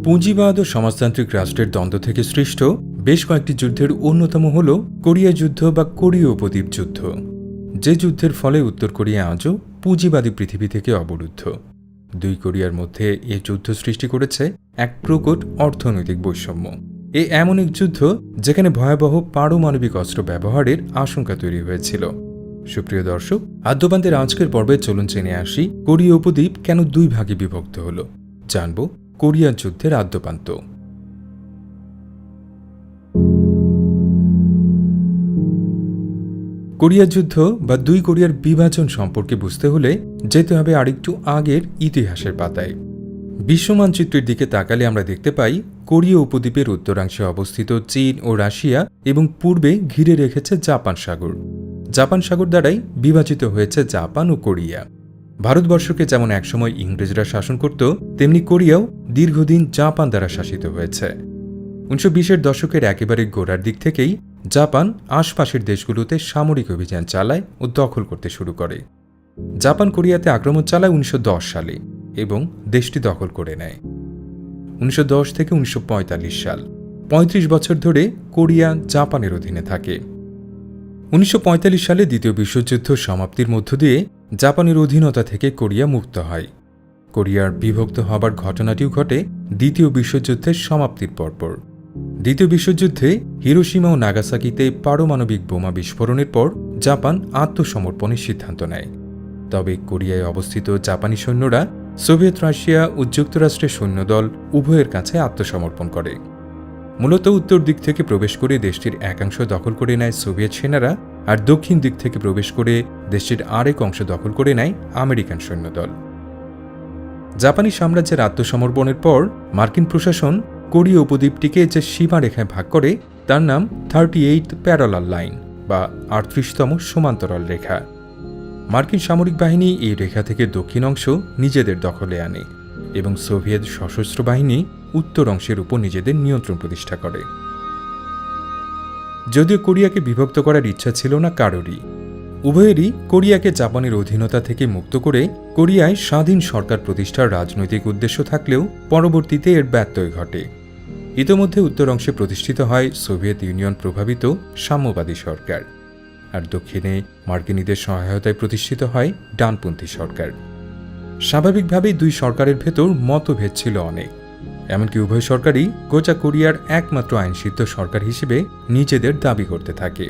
পুঁজিবাদ ও সমাজতান্ত্রিক রাষ্ট্রের দ্বন্দ্ব থেকে সৃষ্ট বেশ কয়েকটি যুদ্ধের অন্যতম হল কোরিয়া যুদ্ধ বা কোরীয় উপদ্বীপ যুদ্ধ, যে যুদ্ধের ফলে উত্তর কোরিয়া আজও পুঁজিবাদী পৃথিবী থেকে অবরুদ্ধ। দুই কোরিয়ার মধ্যে এই যুদ্ধ সৃষ্টি করেছে এক প্রকট অর্থনৈতিক বৈষম্য। এমন এক যুদ্ধ যেখানে ভয়াবহ পারমাণবিক অস্ত্র ব্যবহারের আশঙ্কা তৈরি হয়েছিল। সুপ্রিয় দর্শক, আদ্যপান্তের আজকের পর্বে চলুন জেনে আসি কোরীয় উপদ্বীপ কেন দুই ভাগে বিভক্ত হল। জানব কোরিয়ার যুদ্ধের আদ্যপান্ত। কোরিয়া যুদ্ধ বা দুই কোরিয়ার বিভাজন সম্পর্কে বুঝতে হলে যেতে হবে আরেকটু আগের ইতিহাসের পাতায়। বিশ্ব মানচিত্রের দিকে তাকালে আমরা দেখতে পাই কোরীয় উপদ্বীপের উত্তরাংশে অবস্থিত চীন ও রাশিয়া এবং পূর্বে ঘিরে রেখেছে জাপান সাগর। জাপান সাগর দ্বারাই বিভাজিত হয়েছে জাপান ও কোরিয়া। ভারতবর্ষকে যেমন একসময় ইংরেজরা শাসন করত, তেমনি কোরিয়াও দীর্ঘদিন জাপান দ্বারা শাসিত হয়েছে। 1920-এর দশকের একেবারে গোড়ার দিক থেকেই জাপান আশপাশের দেশগুলোতে সামরিক অভিযান চালায় ও দখল করতে শুরু করে। জাপান কোরিয়াতে আক্রমণ চালায় 1910 সালে এবং দেশটি দখল করে নেয়। 1910 থেকে 1945 সাল 35 বছর ধরে কোরিয়া জাপানের অধীনে থাকে। 1945 সালে দ্বিতীয় বিশ্বযুদ্ধ সমাপ্তির মধ্য দিয়ে জাপানের অধীনতা থেকে কোরিয়া মুক্ত হয়। কোরিয়ার বিভক্ত হবার ঘটনাটিও ঘটে দ্বিতীয় বিশ্বযুদ্ধের সমাপ্তির পরপর। দ্বিতীয় বিশ্বযুদ্ধে হিরোশিমা ও নাগাসাকিতে পারমাণবিক বোমা বিস্ফোরণের পর জাপান আত্মসমর্পণের সিদ্ধান্ত নেয়। তবে কোরিয়ায় অবস্থিত জাপানি সৈন্যরা সোভিয়েত রাশিয়া ও যুক্তরাষ্ট্রের সৈন্যদল উভয়ের কাছে আত্মসমর্পণ করে। মূলত উত্তর দিক থেকে প্রবেশ করে দেশটির একাংশ দখল করে নেয় সোভিয়েত সেনারা, আর দক্ষিণ দিক থেকে প্রবেশ করে দেশটির আরেক অংশ দখল করে নেয় আমেরিকান সৈন্যদল। জাপানি সাম্রাজ্যের আত্মসমর্পণের পর মার্কিন প্রশাসন কোরীয় উপদ্বীপটিকে যে সীমারেখায় ভাগ করে তার নাম 38th প্যারালাল লাইন বা 38তম সমান্তরাল রেখা। মার্কিন সামরিক বাহিনী এই রেখা থেকে দক্ষিণ অংশ নিজেদের দখলে আনে এবং সোভিয়েত সশস্ত্র বাহিনী উত্তর অংশের উপর নিজেদের নিয়ন্ত্রণ প্রতিষ্ঠা করে। যদিও কোরিয়াকে বিভক্ত করার ইচ্ছা ছিল না কারোরই। উভয়েরই কোরিয়াকে জাপানের অধীনতা থেকে মুক্ত করে কোরিয়ায় স্বাধীন সরকার প্রতিষ্ঠার রাজনৈতিক উদ্দেশ্য থাকলেও পরবর্তীতে এর ব্যত্যয় ঘটে। ইতোমধ্যে উত্তর অংশে প্রতিষ্ঠিত হয় সোভিয়েত ইউনিয়ন প্রভাবিত সাম্যবাদী সরকার, আর দক্ষিণে মার্কিনীদের সহায়তায় প্রতিষ্ঠিত হয় ডানপন্থী সরকার। স্বাভাবিকভাবেই দুই সরকারের ভেতর মতভেদ ছিল অনেক, এমনকি উভয় সরকারই গোটা কোরিয়ার একমাত্র আইনসিদ্ধ সরকার হিসেবে নিজেদের দাবি করতে থাকে।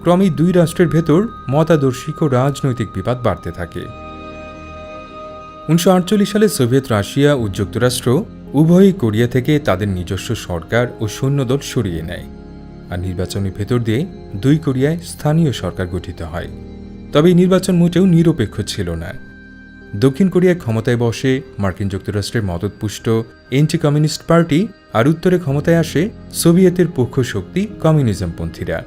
ক্রমেই দুই রাষ্ট্রের ভেতর মতাদর্শিক ও রাজনৈতিক বিবাদ বাড়তে থাকে। 1948 সালে সোভিয়েত রাশিয়া ও যুক্তরাষ্ট্র উভয়ই কোরিয়া থেকে তাদের নিজস্ব সরকার ও সৈন্যদল সরিয়ে নেয়, আর নির্বাচনের ভেতর দিয়ে দুই কোরিয়ায় স্থানীয় সরকার গঠিত হয়। তবে এই নির্বাচন মোটেও নিরপেক্ষ ছিল না। দক্ষিণ কোরিয়ায় ক্ষমতায় বসে মার্কিন যুক্তরাষ্ট্রের মদতপুষ্ট এন্টি কমিউনিস্ট পার্টি, আর উত্তরে ক্ষমতায় আসে সোভিয়েতের পক্ষ শক্তি কমিউনিজমপন্থীরা।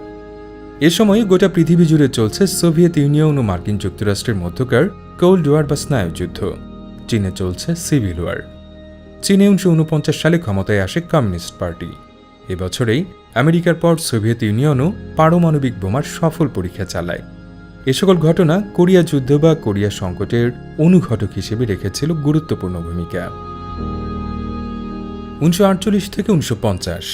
এ সময় গোটা পৃথিবী জুড়ে চলছে সোভিয়েত ইউনিয়ন ও মার্কিন যুক্তরাষ্ট্রের মধ্যকার কোল্ড ওয়ার বা স্নায়ুযুদ্ধ। চীনে চলছে সিভিল ওয়ার। চীনে 1949 সালে ক্ষমতায় আসে কমিউনিস্ট পার্টি। এবছরেই আমেরিকার পর সোভিয়েত ইউনিয়নও পারমাণবিক বোমার সফল পরীক্ষা চালায়। এ সকল ঘটনা কোরিয়া যুদ্ধ বা কোরিয়া সংকটের অনুঘটক হিসেবে রেখেছিল গুরুত্বপূর্ণ ভূমিকা। 1948 থেকে 1950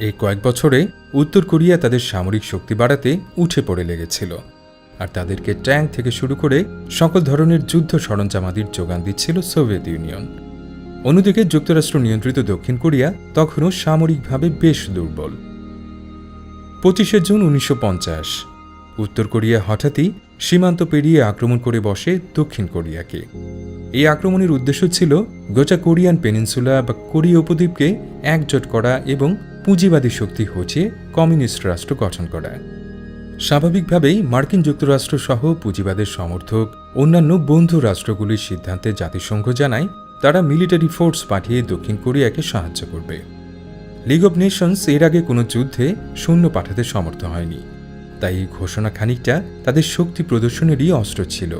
এই কয়েক বছরে উত্তর কোরিয়া তাদের সামরিক শক্তি বাড়াতে উঠে পড়ে লেগেছিল, আর তাদেরকে ট্যাঙ্ক থেকে শুরু করে সকল ধরনের যুদ্ধ সরঞ্জামাদির যোগান দিচ্ছিল সোভিয়েত ইউনিয়ন। অন্যদিকে যুক্তরাষ্ট্র নিয়ন্ত্রিত দক্ষিণ কোরিয়া তখনও সামরিকভাবে বেশ দুর্বল। 25শে জুন 1950 উত্তর কোরিয়া হঠাৎই সীমান্ত পেরিয়ে আক্রমণ করে বসে দক্ষিণ কোরিয়াকে। এই আক্রমণের উদ্দেশ্য ছিল গোটা কোরিয়ান পেনিনসুলা বা কোরীয় উপদ্বীপকে একজোট করা এবং পুঁজিবাদী শক্তি হচিয়ে কমিউনিস্ট রাষ্ট্র গঠন করা। স্বাভাবিকভাবেই মার্কিন যুক্তরাষ্ট্র সহ পুঁজিবাদের সমর্থক অন্যান্য বন্ধু রাষ্ট্রগুলির সিদ্ধান্তে জাতিসংঘ জানায় তারা মিলিটারি ফোর্স পাঠিয়ে দক্ষিণ কোরিয়াকে সাহায্য করবে। লিগ অব নেশনস এর আগে কোনো যুদ্ধে সৈন্য পাঠাতে সমর্থ হয়নি, তাই এই ঘোষণা খানিকটা তাদের শক্তি প্রদর্শনেরই অস্ত্র ছিল।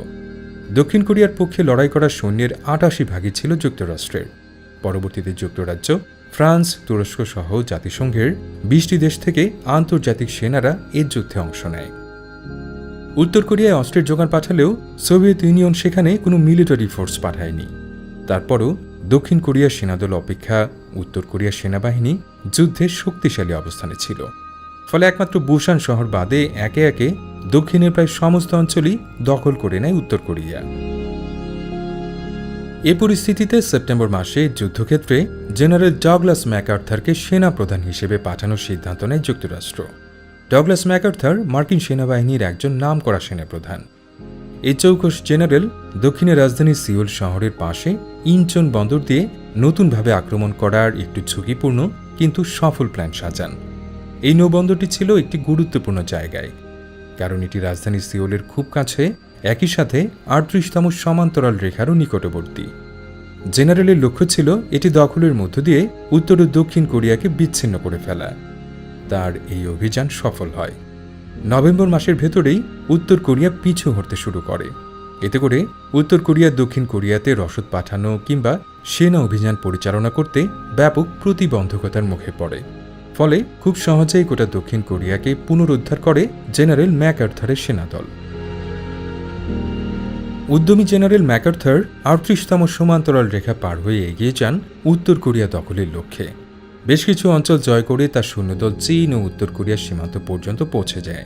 দক্ষিণ কোরিয়ার পক্ষে লড়াই করা সৈন্যের 88 ভাগই ছিল যুক্তরাষ্ট্রের। পরবর্তীতে যুক্তরাজ্য, ফ্রান্স, তুরস্ক সহ জাতিসংঘের 20টি দেশ থেকে আন্তর্জাতিক সেনারা এর যুদ্ধে অংশ নেয়। উত্তর কোরিয়ায় অস্ত্রের যোগান পাঠালেও সোভিয়েত ইউনিয়ন সেখানে কোনো মিলিটারি ফোর্স পাঠায়নি। তারপরও দক্ষিণ কোরিয়ার সেনাদল অপেক্ষা উত্তর কোরিয়ার সেনাবাহিনী যুদ্ধের শক্তিশালী অবস্থানে ছিল। ফলে একমাত্র বুসান শহর বাদে একে একে দক্ষিণের প্রায় সমস্ত অঞ্চলই দখল করে নেয় উত্তর কোরিয়া। এ পরিস্থিতিতে সেপ্টেম্বর মাসে যুদ্ধক্ষেত্রে জেনারেল ডগলাস ম্যাকআর্থারকে সেনা প্রধান হিসেবে পাঠানোর সিদ্ধান্ত নেয় যুক্তরাষ্ট্র। ডগলাস ম্যাকআর্থার মার্কিন সেনাবাহিনীর একজন নামকরা সেনাপ্রধান। এই চৌকস জেনারেল দক্ষিণের রাজধানী সিউল শহরের পাশে ইনচন বন্দর দিয়ে নতুনভাবে আক্রমণ করার একটু ঝুঁকিপূর্ণ কিন্তু সফল প্ল্যান সাজান। এই নৌবন্দরটি ছিল একটি গুরুত্বপূর্ণ জায়গায়, কারণ এটি রাজধানী সিউলের খুব কাছে, একই সাথে ৩৮তম সমান্তরাল রেখারও নিকটবর্তী। জেনারেলের লক্ষ্য ছিল এটি দখলের মধ্য দিয়ে উত্তর ও দক্ষিণ কোরিয়াকে বিচ্ছিন্ন করে ফেলা। তার এই অভিযান সফল হয়। নভেম্বর মাসের ভেতরেই উত্তর কোরিয়া পিছু হটতে শুরু করে। এতে করে উত্তর কোরিয়া দক্ষিণ কোরিয়াতে রসদ পাঠানো কিংবা সেনা অভিযান পরিচালনা করতে ব্যাপক প্রতিবন্ধকতার মুখে পড়ে। ফলে খুব সহজেই গোটা দক্ষিণ কোরিয়াকে পুনরুদ্ধার করে জেনারেল ম্যাকআর্থারের সেনাদল। উদ্যমী জেনারেল ম্যাকআর্থার ৩৮তম সমান্তরাল রেখা পার হয়ে এগিয়ে যান উত্তর কোরিয়া দখলের লক্ষ্যে। বেশ কিছু অঞ্চল জয় করে তার সৈন্যদল চীন ও উত্তর কোরিয়ার সীমান্ত পর্যন্ত পৌঁছে যায়।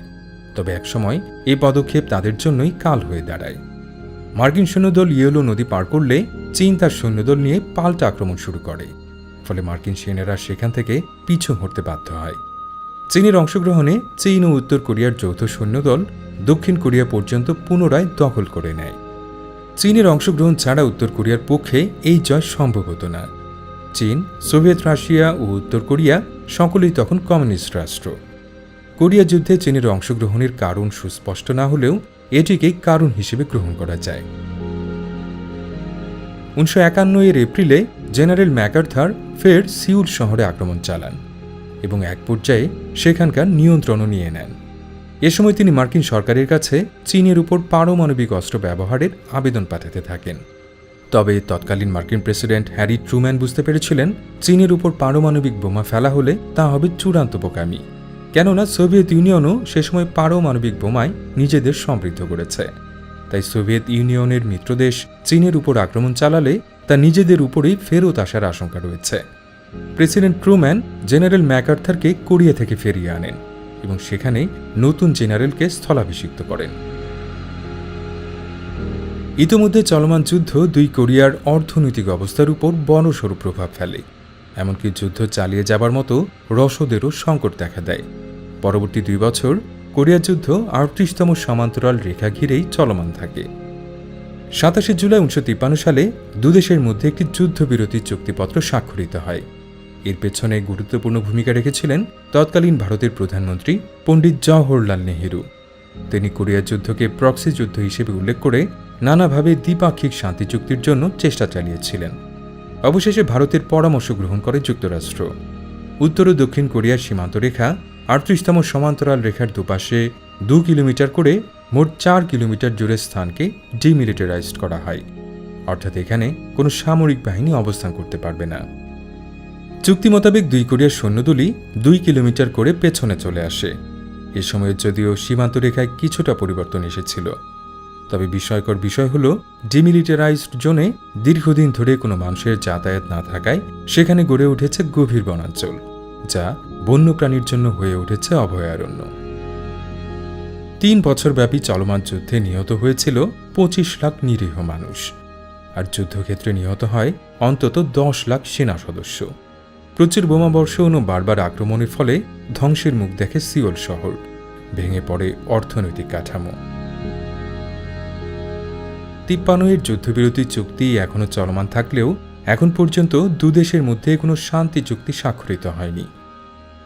তবে একসময় এই পদক্ষেপ তাদের জন্যই কাল হয়ে দাঁড়ায়। মার্কিন সৈন্যদল ইয়েলো নদী পার করলে চীন তার সৈন্যদল নিয়ে পাল্টা আক্রমণ শুরু করে। ফলে মার্কিন সেনারা সেখান থেকে পিছু হটতে বাধ্য হয়। চীনের অংশগ্রহণে চীন ও উত্তর কোরিয়ার যৌথ সৈন্যদল দক্ষিণ কোরিয়া পর্যন্ত পুনরায় দখল করে নেয়। চীনের অংশগ্রহণ ছাড়া উত্তর কোরিয়ার পক্ষে এই জয় সম্ভব হতো না। চীন, সোভিয়েত রাশিয়া ও উত্তর কোরিয়া সকলেই তখন কমিউনিস্ট রাষ্ট্র। কোরিয়া যুদ্ধে চীনের অংশগ্রহণের কারণ সুস্পষ্ট না হলেও এটিকে কারণ হিসেবে গ্রহণ করা যায়। ১৯৫১ এপ্রিলে জেনারেল ম্যাকআর্থার ফের সিউল শহরে আক্রমণ চালান এবং এক পর্যায়ে সেখানকার নিয়ন্ত্রণও নিয়ে নেন। এ সময় তিনি মার্কিন সরকারের কাছে চীনের উপর পারমাণবিক অস্ত্র ব্যবহারের আবেদন পাঠাতে থাকেন। তবে তৎকালীন মার্কিন প্রেসিডেন্ট হ্যারি ট্রুম্যান বুঝতে পেরেছিলেন চীনের উপর পারমাণবিক বোমা ফেলা হলে তা হবে চূড়ান্ত বোকামি, কেননা সোভিয়েত ইউনিয়নও সে সময় পারমাণবিক বোমায় নিজেদের সমৃদ্ধ করেছে। তাই সোভিয়েত ইউনিয়নের মিত্রদেশ চীনের উপর আক্রমণ চালালে তা নিজেদের উপরেই ফেরত আসার আশঙ্কা রয়েছে। প্রেসিডেন্ট ট্রুম্যান জেনারেল ম্যাকআর্থারকে কোরিয়া থেকে ফিরিয়ে আনেন এবং সেখানে নতুন জেনারেলকে স্থলাভিষিক্ত করেন। ইতোমধ্যে চলমান যুদ্ধ দুই কোরিয়ার অর্থনৈতিক অবস্থার উপর বড়সড় প্রভাব ফেলে। এমনকি যুদ্ধ চালিয়ে যাবার মতো রসদেরও সংকট দেখা দেয়। পরবর্তী ২ বছর কোরিয়া যুদ্ধ ৩৮তম সমান্তরাল রেখা ঘিরেই চলমান থাকে। ২৭ জুলাই ১৯৫৩ সালে দুদেশের মধ্যে একটি যুদ্ধবিরতি চুক্তিপত্র স্বাক্ষরিত হয়। এর পেছনে গুরুত্বপূর্ণ ভূমিকা রেখেছিলেন তৎকালীন ভারতের প্রধানমন্ত্রী পণ্ডিত জওহরলাল নেহেরু। তিনি কোরিয়া যুদ্ধকে প্রক্সি যুদ্ধ হিসেবে উল্লেখ করে নানাভাবে দ্বিপাক্ষিক শান্তি চুক্তির জন্য চেষ্টা চালিয়েছিলেন। অবশেষে ভারতের পরামর্শ গ্রহণ করে যুক্তরাষ্ট্র। উত্তর ও দক্ষিণ কোরিয়ার সীমান্ত রেখা ৩৮তম সমান্তরাল রেখার দুপাশে ২ কিলোমিটার করে মোট ৪ কিলোমিটার জুড়ে স্থানকে ডিমিলিটারাইজড করা হয়, অর্থাৎ এখানে কোনো সামরিক বাহিনী অবস্থান করতে পারবে না। চুক্তি মোতাবেক দুই কোরিয়ার সৈন্যদলই ২ কিলোমিটার করে পেছনে চলে আসে। এ সময়ে যদিও সীমান্ত রেখায় কিছুটা পরিবর্তন এসেছিল, তবে বিস্ময়কর বিষয় হল ডিমিলিটারাইজড জোনে দীর্ঘদিন ধরে কোনো মানুষের যাতায়াত না থাকায় সেখানে গড়ে উঠেছে গভীর বনাঞ্চল, যা বন্যপ্রাণীর জন্য হয়ে উঠেছে অভয়ারণ্য। ৩ বছরব্যাপী চলমান যুদ্ধে নিহত হয়েছিল ২৫ লাখ নিরীহ মানুষ, আর যুদ্ধক্ষেত্রে নিহত হয় অন্তত ১০ লাখ সেনা সদস্য। প্রচুর বোমাবর্ষণ ও বারবার আক্রমণের ফলে ধ্বংসের মুখ দেখে সিওল শহর, ভেঙে পড়ে অর্থনৈতিক কাঠামো। ৫৩ যুদ্ধবিরতি চুক্তি এখনও চলমান থাকলেও এখন পর্যন্ত দুদেশের মধ্যে কোনো শান্তি চুক্তি স্বাক্ষরিত হয়নি।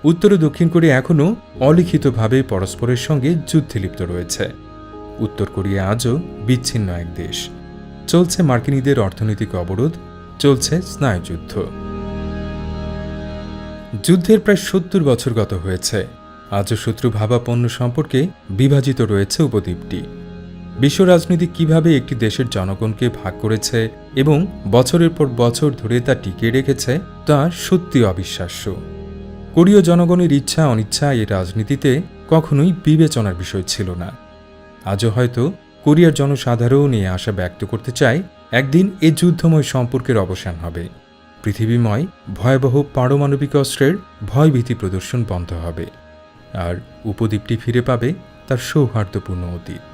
উত্তর ও দক্ষিণ কোরিয়া এখনও অলিখিতভাবে পরস্পরের সঙ্গে যুদ্ধে লিপ্ত রয়েছে। উত্তর কোরিয়া আজও বিচ্ছিন্ন এক দেশ। চলছে মার্কিনীদের অর্থনৈতিক অবরোধ, চলছে স্নায়ুযুদ্ধ। যুদ্ধের প্রায় ৭০ বছর গত হয়েছে। আজও শত্রুভাবাপন্ন সম্পর্কে বিভাজিত রয়েছে উপদ্বীপটি। বিশ্ব রাজনীতি কিভাবে একটি দেশের জনগণকে ভাগ করেছে এবং বছরের পর বছর ধরে তা টিকিয়ে রেখেছে তা সত্যি অবিশ্বাস্য। কোরীয় জনগণের ইচ্ছা অনিচ্ছা এই রাজনীতিতে কখনোই বিবেচনার বিষয় ছিল না। আজও হয়তো কোরিয়ার জনসাধারণ এই আশা ব্যক্ত করতে চায় একদিন এ যুদ্ধময় সম্পর্কের অবসান হবে, পৃথিবীময় ভয়াবহ পারমাণবিক অস্ত্রের ভয়ভীতি প্রদর্শন বন্ধ হবে আর উপদ্বীপটি ফিরে পাবে তার সৌহার্দ্যপূর্ণ অতীত।